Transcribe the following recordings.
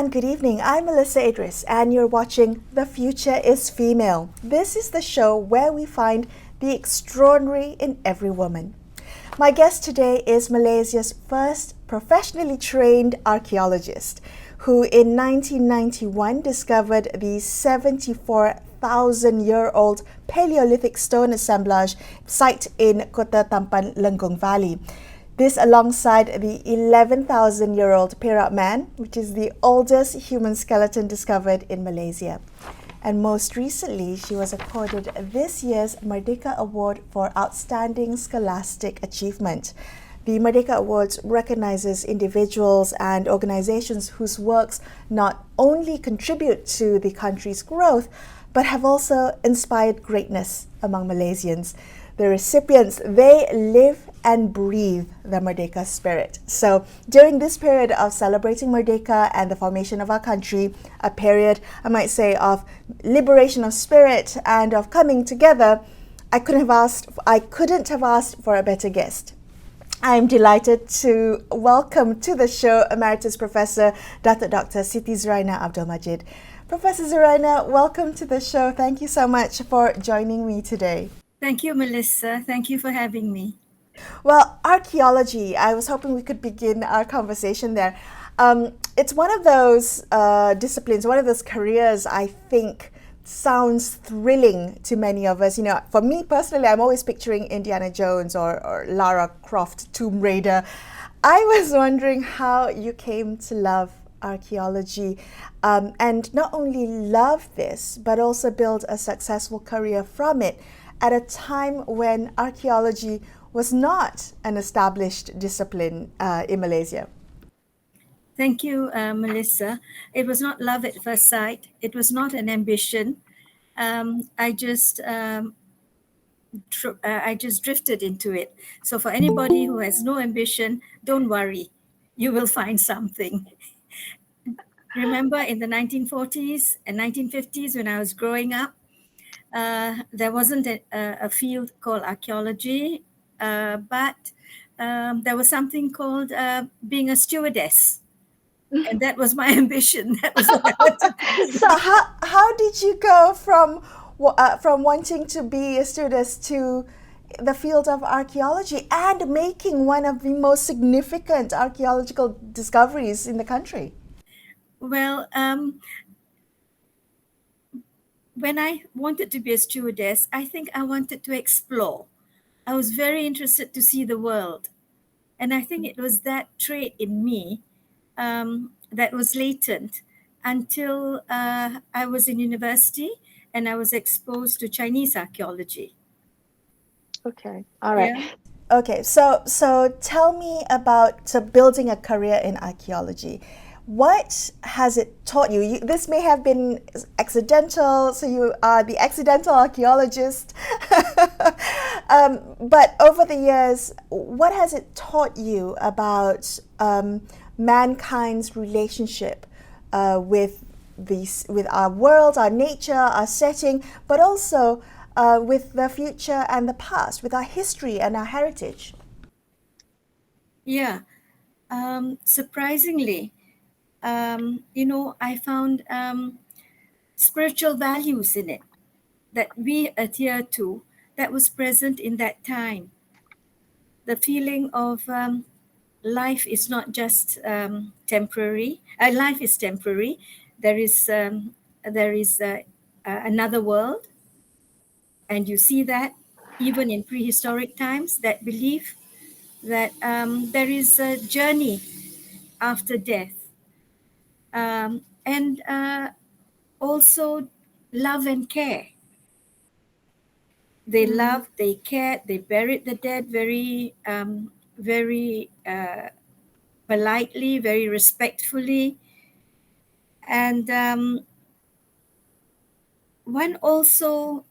and good evening. I'm Melisa Idris, and you're watching The Future is Female. This is the show where we find the extraordinary in every woman. My guest today is Malaysia's first professionally trained archaeologist, who in 1991 discovered the 74,000-year-old Paleolithic stone assemblage site in Kota Tampan Lenggong Valley. This alongside the 11,000-year-old Perak Man, which is the oldest human skeleton discovered in Malaysia. And most recently, she was accorded this year's Merdeka Award for Outstanding Scholastic Achievement. The Merdeka Awards recognizes individuals and organizations whose works not only contribute to the country's growth, but have also inspired greatness among Malaysians. The recipients, they live and breathe the Merdeka spirit. So during this period of celebrating Merdeka and the formation of our country, a period, I might say, of liberation of spirit and of coming together, I couldn't have asked for a better guest. I'm delighted to welcome to the show Emeritus Professor Datuk Dr. Siti Zuraina Abdul Majid. Professor Zuraina, welcome to the show. Thank you so much for joining me today. Thank you, Melissa. Thank you for having me. Well, archaeology, I was hoping we could begin our conversation there. It's one of those disciplines, one of those careers I think sounds thrilling to many of us. You know, for me personally, I'm always picturing Indiana Jones or Lara Croft, Tomb Raider. I was wondering how you came to love archaeology and not only love this, but also build a successful career from it at a time when archaeology was not an established discipline in Malaysia. Thank you, Melissa. It was not love at first sight. It was not an ambition. I just drifted into it. So for anybody who has no ambition, don't worry. You will find something. Remember in the 1940s and 1950s when I was growing up, there wasn't a field called archaeology, but there was something called being a stewardess. And that was my ambition. That was what I wanted to do. So how did you go from wanting to be a stewardess to the field of archaeology and making one of the most significant archaeological discoveries in the country? Well, when I wanted to be a stewardess, I think I wanted to explore. I was very interested to see the world. And I think it was that trait in me that was latent until I was in university and I was exposed to Chinese archaeology. Okay, all right. Yeah. Okay, so tell me about building a career in archaeology. What has it taught you? This may have been accidental, so you are the accidental archaeologist. But over the years, what has it taught you about mankind's relationship with our world, our nature, our setting, but also with the future and the past, with our history and our heritage? Yeah, surprisingly, I found spiritual values in it that we adhere to that was present in that time. The feeling of life is not just temporary. Life is temporary. There is another world, and you see that even in prehistoric times. That belief that there is a journey after death, and also love and care. They loved, they cared, they buried the dead very, very politely, very respectfully. And one also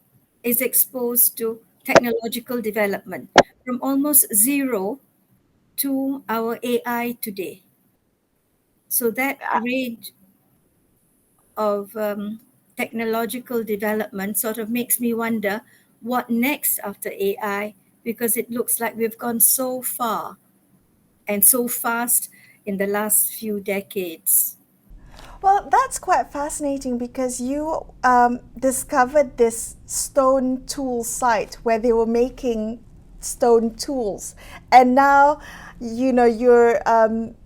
is exposed to technological development from almost zero to our AI today. So that range of technological development sort of makes me wonder what next after AI, because it looks like we've gone so far and so fast in the last few decades. Well, that's quite fascinating because you discovered this stone tool site where they were making stone tools, and now you're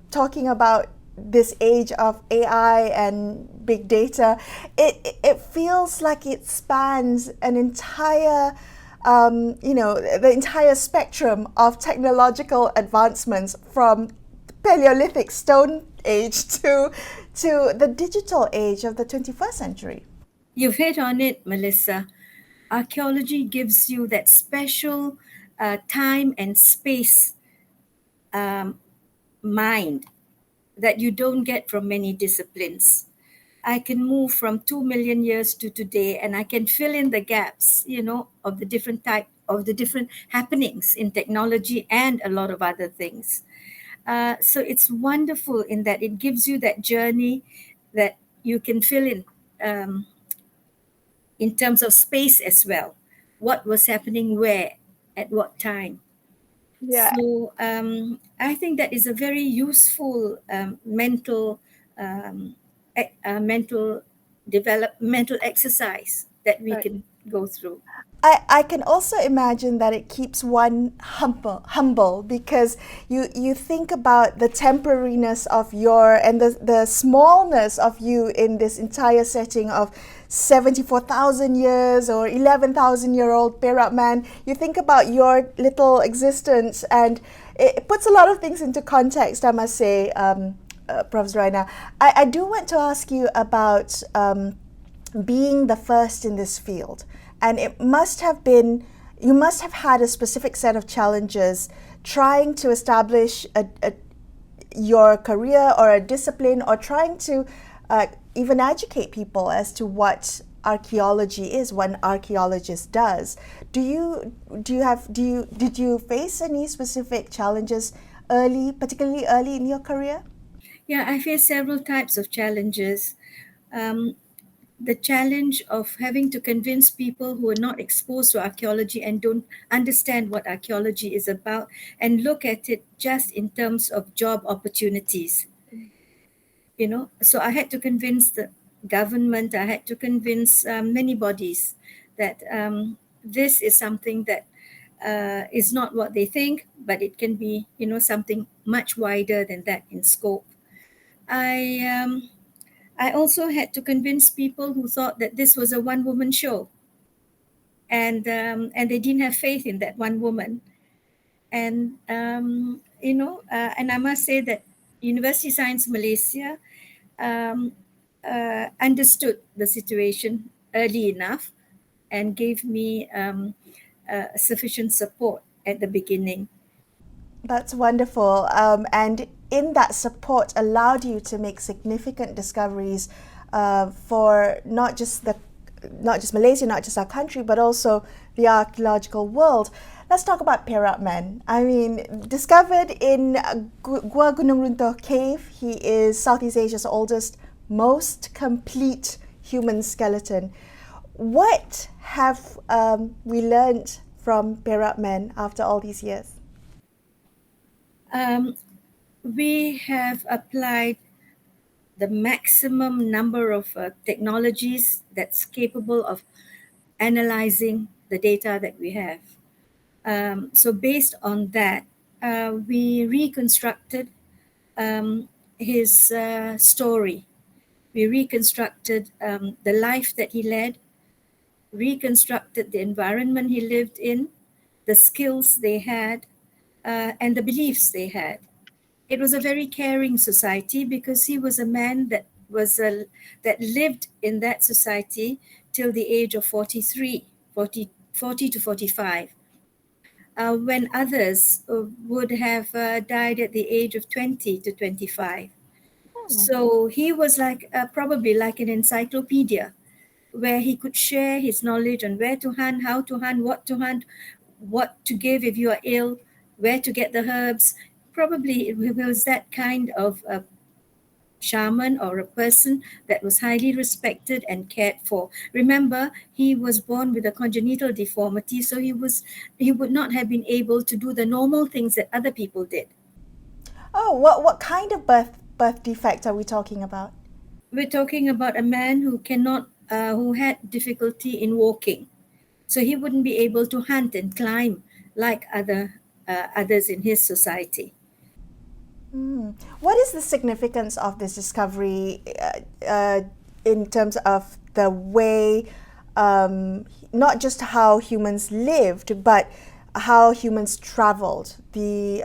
talking about this age of AI and big data. It feels like it spans an entire the entire spectrum of technological advancements from Paleolithic Stone Age to the digital age of the 21st century. You've hit on it, Melissa. Archaeology gives you that special time and space um, mind that you don't get from many disciplines. I can move from 2 million years to today and I can fill in the gaps, of the different type of the different happenings in technology and a lot of other things. So it's wonderful in that it gives you that journey that you can fill um, in terms of space as well. What was happening where, at what time. Yeah, So I think that is a very useful um, mental developmental exercise that we right. can go through. I can also imagine that it keeps one humble because you think about the temporariness of and the smallness of you in this entire setting of 74,000 years or 11,000-year-old Perak man. You think about your little existence and it puts a lot of things into context, I must say, Prof. Zuraina. I do want to ask you about being the first in this field. And it must have been, you must have had a specific set of challenges trying to establish your career or a discipline, or trying to even educate people as to what archaeology is, what an archaeologist does. Did you face any specific challenges particularly early in your career? Yeah, I face several types of challenges. Um, the challenge of having to convince people who are not exposed to archaeology and don't understand what archaeology is about and look at it just in terms of job opportunities. So I had to convince the government, I had to convince many bodies that this is something that is not what they think, but it can be something much wider than that in scope. I um, i also had to convince people who thought that this was a one woman show, and they didn't have faith in that one woman. And I must say that University Science Malaysia um, understood the situation early enough and gave me sufficient support at the beginning. That's wonderful. And in that support allowed you to make significant discoveries for not just Malaysia, not just our country, but also the archaeological world. Let's talk about Perak Man. I mean, discovered in Gua Gunung Runtuh Cave, he is Southeast Asia's oldest, most complete human skeleton. What have we learned from Perak Man after all these years? Um, we have applied the maximum number of technologies that's capable of analyzing the data that we have. So based on that, we reconstructed his story. We reconstructed the life that he led, reconstructed the environment he lived in, the skills they had, and the beliefs they had. It was a very caring society because he was a man that lived in that society till the age of 43, 40 to 45, when others would have died at the age of 20 to 25. So he was like probably like an encyclopedia where he could share his knowledge on where to hunt, how to hunt, what to give if you are ill, where to get the herbs. Probably it was that kind of shaman or a person that was highly respected and cared for. Remember, he was born with a congenital deformity, so he would not have been able to do the normal things that other people did. Oh, what kind of birth defect are we talking about? we're talking about a man who had difficulty in walking. So he wouldn't be able to hunt and climb like others in his society. What is the significance of this discovery in terms of the way, not just how humans lived, but how humans traveled, the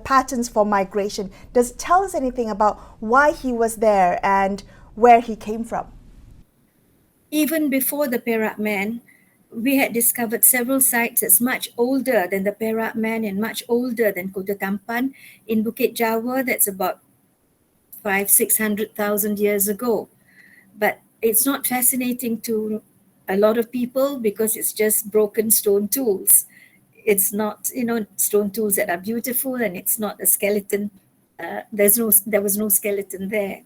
patterns for migration? Does it tell us anything about why he was there and where he came from? Even before the Perak Man, we had discovered several sites that's much older than the Perak Man and much older than Kota Tampan in Bukit Jawa. That's about 600,000 years ago. But it's not fascinating to a lot of people because it's just broken stone tools. It's not, stone tools that are beautiful, and it's not a skeleton. There was no skeleton there.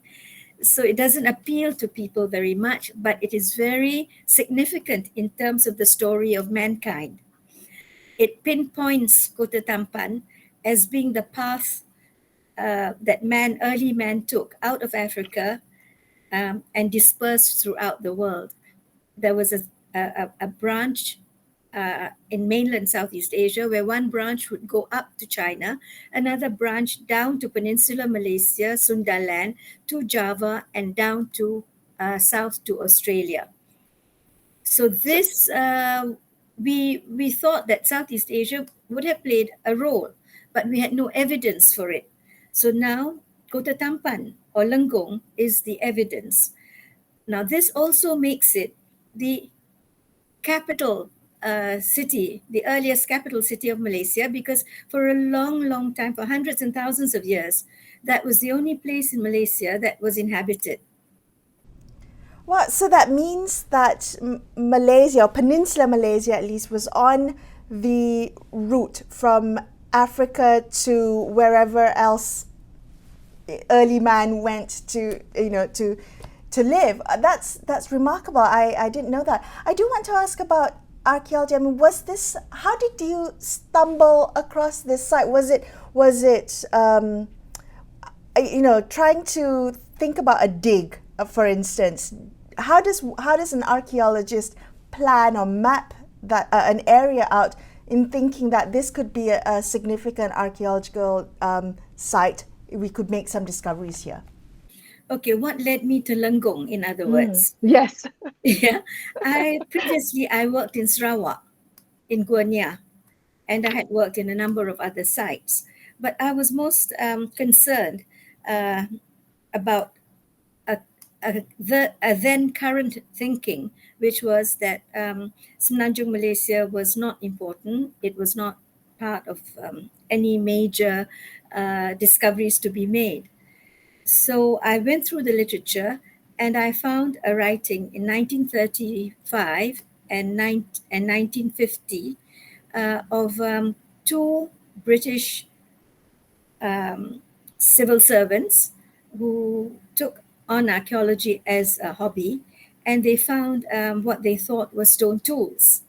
So it doesn't appeal to people very much, but it is very significant in terms of the story of mankind. It pinpoints Kota Tampan as being the path that early man took out of Africa and dispersed throughout the world. There was a branch in mainland Southeast Asia, where one branch would go up to China, another branch down to Peninsular Malaysia, Sundaland, to Java, and down to south to Australia. So this, we thought that Southeast Asia would have played a role, but we had no evidence for it. So now Kota Tampan or Lenggong is the evidence. Now this also makes it the capital city, the earliest capital city of Malaysia, because for a long, long time, for hundreds and thousands of years, that was the only place in Malaysia that was inhabited. Well, so that means that Malaysia, or Peninsular Malaysia at least, was on the route from Africa to wherever else early man went to, to live. That's remarkable. I didn't know that. I do want to ask about archaeology. I mean, how did you stumble across this site? Was it trying to think about a dig, for instance? How does an archaeologist plan or map that an area out in thinking that this could be a significant archaeological site? We could make some discoveries here. Okay, what led me to Lenggong, in other words? Yes. Yeah, previously I worked in Sarawak, in Guanya, and I had worked in a number of other sites. But I was most concerned about the then current thinking, which was that Semenanjung Malaysia was not important. It was not part of any major discoveries to be made. So I went through the literature, and I found a writing in 1935 and 1950 of two British civil servants who took on archaeology as a hobby, and they found what they thought were stone tools.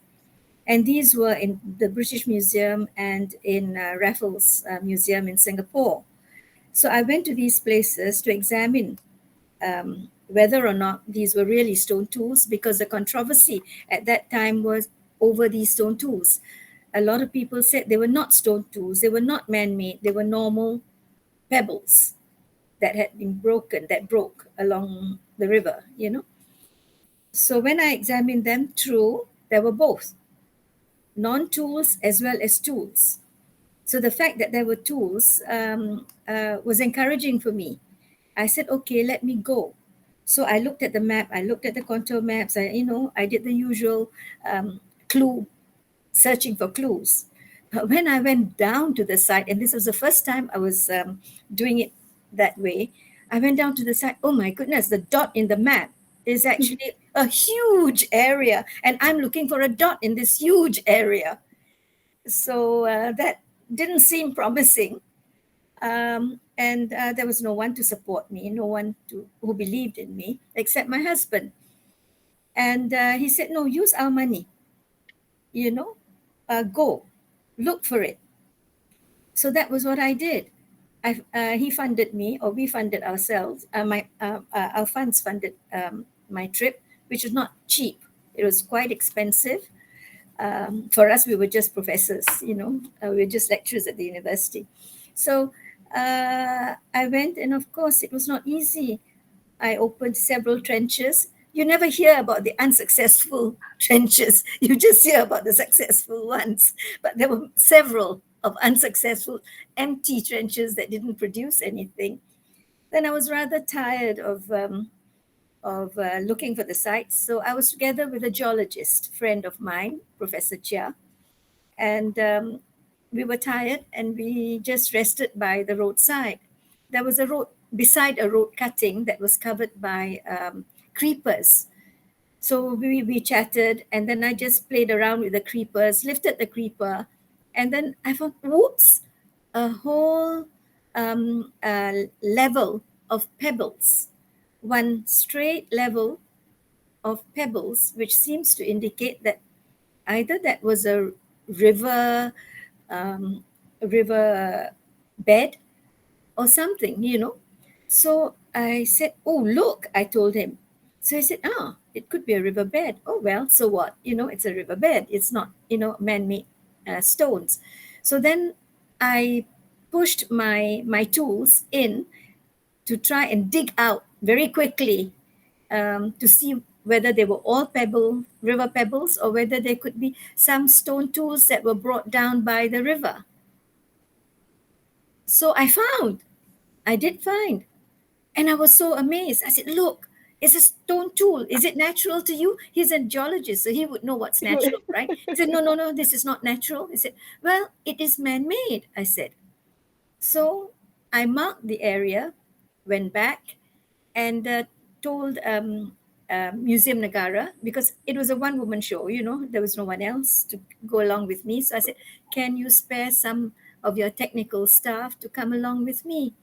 And these were in the British Museum and in Raffles Museum in Singapore. So I went to these places to examine whether or not these were really stone tools, because the controversy at that time was over these stone tools. A lot of people said they were not stone tools, they were not man-made, they were normal pebbles that had been that broke along the river, So when I examined them, true, there were both non-tools as well as tools. So the fact that there were tools was encouraging for me. I said, okay, let me go. So I looked at the map, I looked at the contour maps, I did the usual clue, searching for clues. But when I went down to the site, and this was the first time I was doing it that way, I went down to the site. Oh my goodness, the dot in the map is actually a huge area, and I'm looking for a dot in this huge area. So that didn't seem promising. And there was no one to support me, no one who believed in me except my husband. And he said, no, use our money, go, look for it. So that was what I did. he funded me, or we funded ourselves. Our funds funded my trip, which was not cheap. It was quite expensive. For us, we were just professors, we were just lecturers at the university. So I went, and of course, it was not easy. I opened several trenches. You never hear about the unsuccessful trenches. You just hear about the successful ones. But there were several of unsuccessful, empty trenches that didn't produce anything. Then I was rather tired of looking for the sites. So I was together with a geologist friend of mine, Professor Chia, and we were tired and we just rested by the roadside. There was a road beside a road cutting that was covered by creepers. So we chatted, and then I just played around with the creepers, lifted the creeper, and then I found, whoops, a whole level of pebbles, one straight level of pebbles, which seems to indicate that either that was river, a river bed or something. So I said, "Oh, look," I told him. So he said, it could be a riverbed. Oh, well, so what? It's a riverbed. It's not, man-made stones. So then I pushed my tools in to try and dig out very quickly, to see whether they were all river pebbles, or whether there could be some stone tools that were brought down by the river. So I did find, and I was so amazed. I said, "Look, it's a stone tool. Is it natural to you?" He's a geologist, so he would know what's natural, right? He said, "No, no, no, this is not natural." He said, "Well, it is man-made," I said. So I marked the area, went back, and told Museum Negara, because it was a one-woman show, there was no one else to go along with me. So I said, "Can you spare some of your technical staff to come along with me?"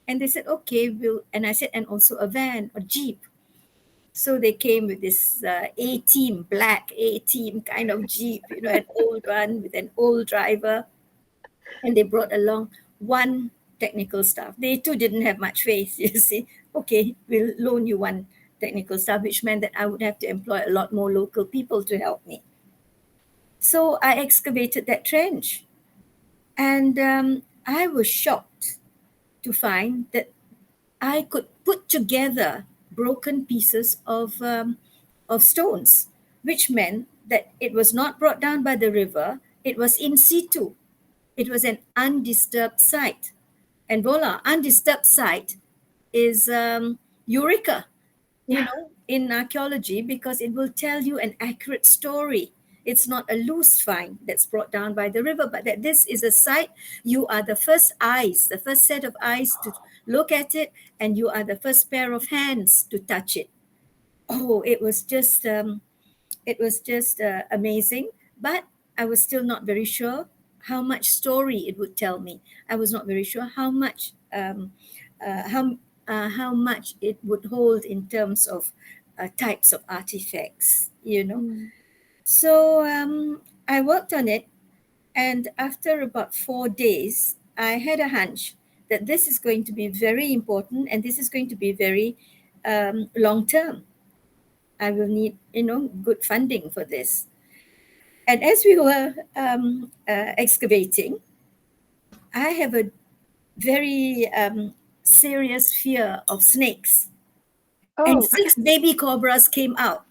And they said, "Okay, we'll." And I said, "And also a van or jeep." So they came with this A-team, black A-team kind of jeep, an old one with an old driver. And they brought along one technical staff. They too didn't have much faith, you see. "Okay, we'll loan you one technical staff," which meant that I would have to employ a lot more local people to help me. So I excavated that trench, and I was shocked to find that I could put together broken pieces of stones, which meant that it was not brought down by the river, it was in situ. It was an undisturbed site. And voila, undisturbed site is eureka, in archaeology, because it will tell you an accurate story. It's not a loose find that's brought down by the river, but that this is a site. You are the first eyes, the first set of eyes to look at it, and you are the first pair of hands to touch it. Oh, it was just amazing, but I was still not very sure how much story it would tell me. I was not very sure uh, how how much it would hold in terms of types of artifacts. Mm. So I worked on it, and after about 4 days, I had a hunch that this is going to be very important, and this is going to be very long term. I will need, good funding for this. And as we were excavating, I have a very serious fear of snakes. And Oh, 6 baby cobras came out.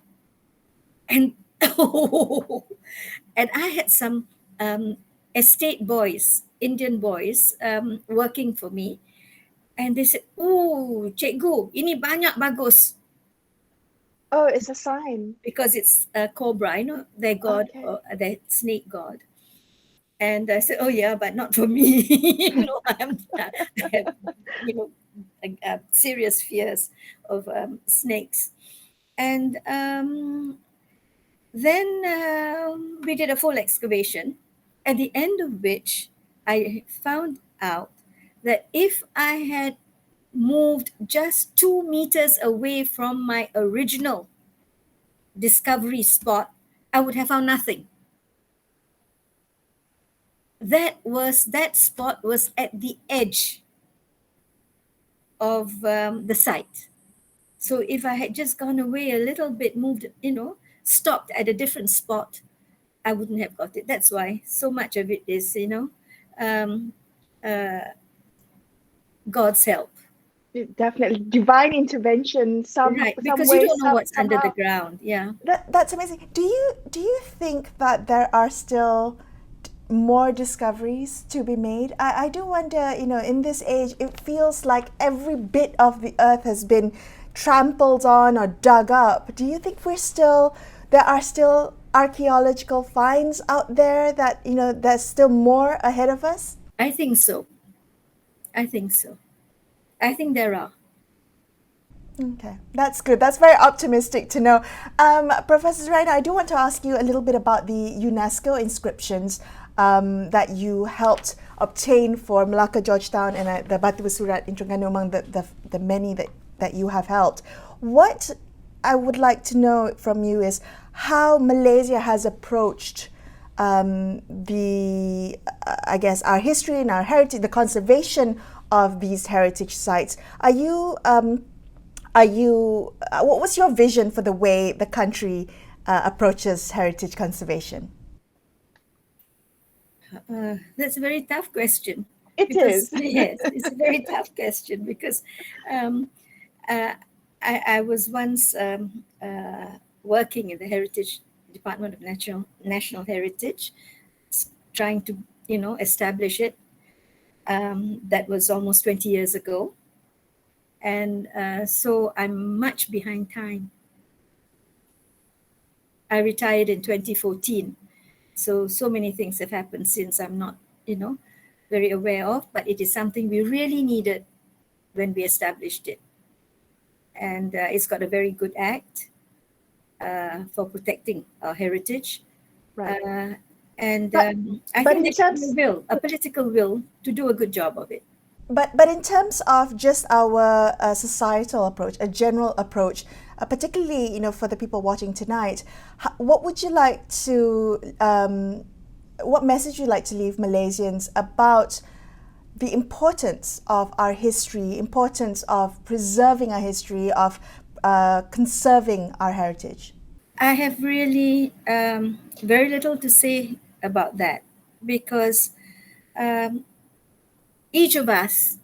And and I had some estate boys, Indian boys, working for me. And they said, "Oh, cikgu, ini banyak bagus." oh, it's a sign. Because it's a cobra, their god, Okay. or their snake god. And I said, "Oh yeah, but not for me." I have, you know, serious fears of snakes. And then we did a full excavation, at the end of which I found out that if I had moved just 2 meters away from my original discovery spot, I would have found nothing. That spot was at the edge. of the site. So if I had just gone away a little bit, moved, stopped at a different spot, I wouldn't have got it. That's why so much of it is, um, God's help. Definitely divine intervention. Right, Some because you way, don't know what's under the somehow. ground. Yeah. That's amazing. Do you think that there are still more discoveries to be made? I do wonder, in this age, it feels like every bit of the earth has been trampled on or dug up. Do you think there are still archaeological finds out there that, there's still more ahead of us? I think so. I think so. I think there are. Okay, that's good. That's very optimistic to know. Professor Zuraina, I do want to ask you a little bit about the UNESCO inscriptions that you helped obtain for Melaka, Georgetown, and the Batu Surat in Terengganu, among the many that you have helped. What I would like to know from you is how Malaysia has approached I guess, our history and our heritage, the conservation of these heritage sites. What was your vision for the way the country approaches heritage conservation? That's a very tough question. It is. Yes, it's a very tough question because I was once working in the Heritage Department of National Heritage, trying to establish it. That was almost 20 years ago. And so I'm much behind time. I retired in 2014. So many things have happened since I'm not, very aware of, but it is something we really needed when we established it. And it's got a very good act for protecting our heritage. Right. I think there's a political will to do a good job of it. But in terms of just our societal approach, a general approach, particularly for the people watching tonight, what would you like to, what message would you like to leave Malaysians about the importance of our history, importance of preserving our history, of conserving our heritage? I have really very little to say about that because each of us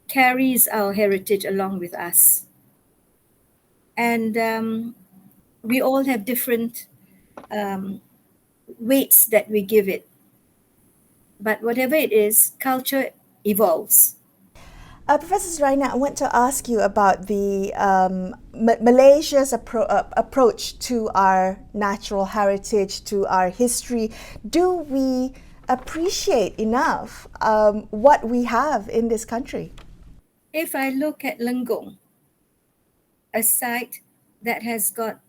carries our heritage along with us. And we all have different weights that we give it. But whatever it is, culture evolves. Professor Zuraina, I want to ask you about the Malaysia's approach to our natural heritage, to our history. Do we appreciate enough what we have in this country? If I look at Lenggong, a site that has got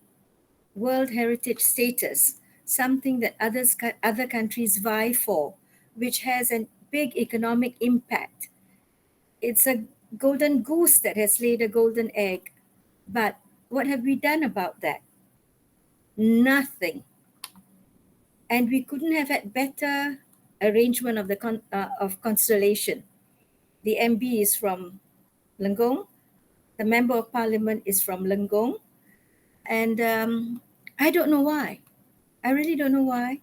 World Heritage status, something that other countries vie for, which has a big economic impact. It's a golden goose that has laid a golden egg. But what have we done about that? Nothing. And we couldn't have had better arrangement of of constellation. The MB is from Lenggong. The Member of Parliament is from Lenggong. And I don't know why. I really don't know why.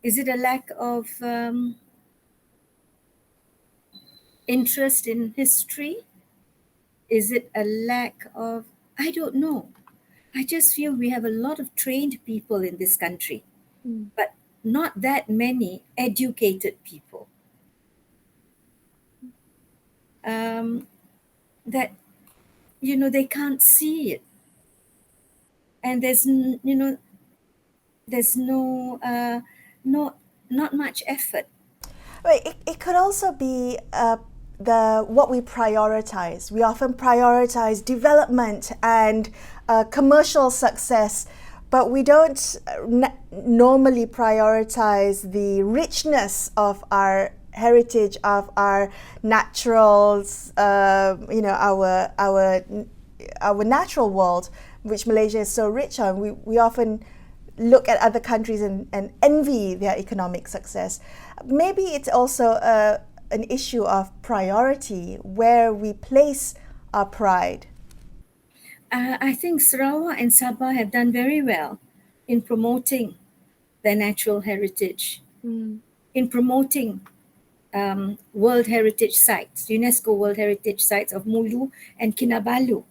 Is it a lack of interest in history? Is it a lack of, I don't know. I just feel we have a lot of trained people in this country, but not that many educated people. That, they can't see it. And there's not much effort. Right. It could also be what we prioritize. We often prioritize development and commercial success, but we don't normally prioritize the richness of our heritage, of our naturals, our natural world, which Malaysia is so rich on. We often look at other countries and envy their economic success. Maybe it's also an issue of priority, where we place our pride. I think Sarawak and Sabah have done very well in promoting their natural heritage, in promoting World Heritage Sites, UNESCO World Heritage Sites of Mulu and Kinabalu.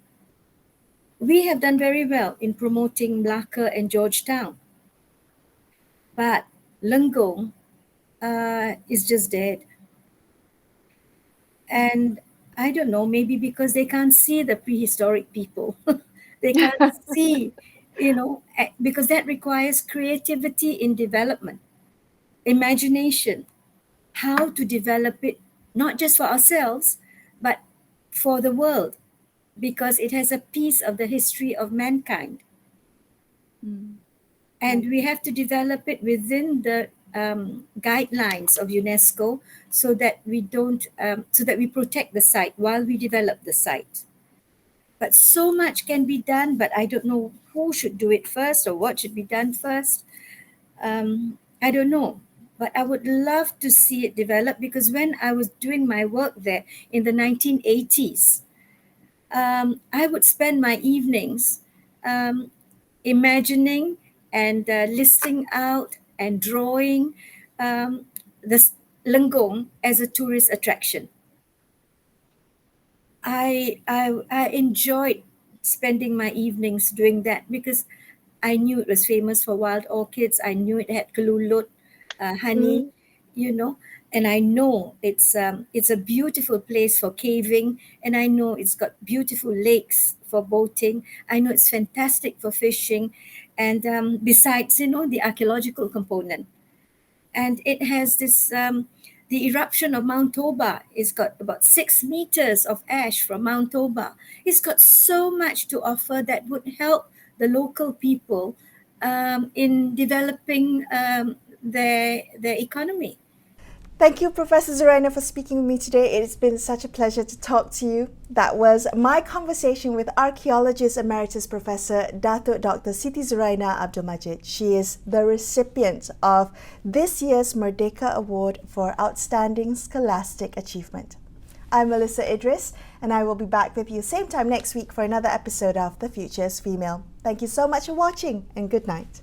We have done very well in promoting Melaka and Georgetown. But Lenggong is just dead. And I don't know, maybe because they can't see the prehistoric people. They can't see, because that requires creativity in development, imagination, how to develop it, not just for ourselves, but for the world, because it has a piece of the history of mankind. And we have to develop it within the guidelines of UNESCO so that we don't, so that we protect the site while we develop the site. But so much can be done, but I don't know who should do it first or what should be done first. I don't know, but I would love to see it develop, because when I was doing my work there in the 1980s, I would spend my evenings imagining and listing out and drawing this Lenggong as a tourist attraction. I enjoyed spending my evenings doing that, because I knew it was famous for wild orchids. I knew it had kelulut, honey, and I know it's a beautiful place for caving, and I know it's got beautiful lakes for boating. I know it's fantastic for fishing, and besides, the archaeological component. And it has this, the eruption of Mount Toba. It's got about 6 meters of ash from Mount Toba. It's got so much to offer that would help the local people in developing their economy. Thank you, Professor Zuraina, for speaking with me today. It's been such a pleasure to talk to you. That was my conversation with archaeologist Emeritus Professor Datuk Dr. Siti Zuraina Abdul Majid. She is the recipient of this year's Merdeka Award for Outstanding Scholastic Achievement. I'm Melisa Idris, and I will be back with you same time next week for another episode of The Future is Female. Thank you so much for watching, and good night.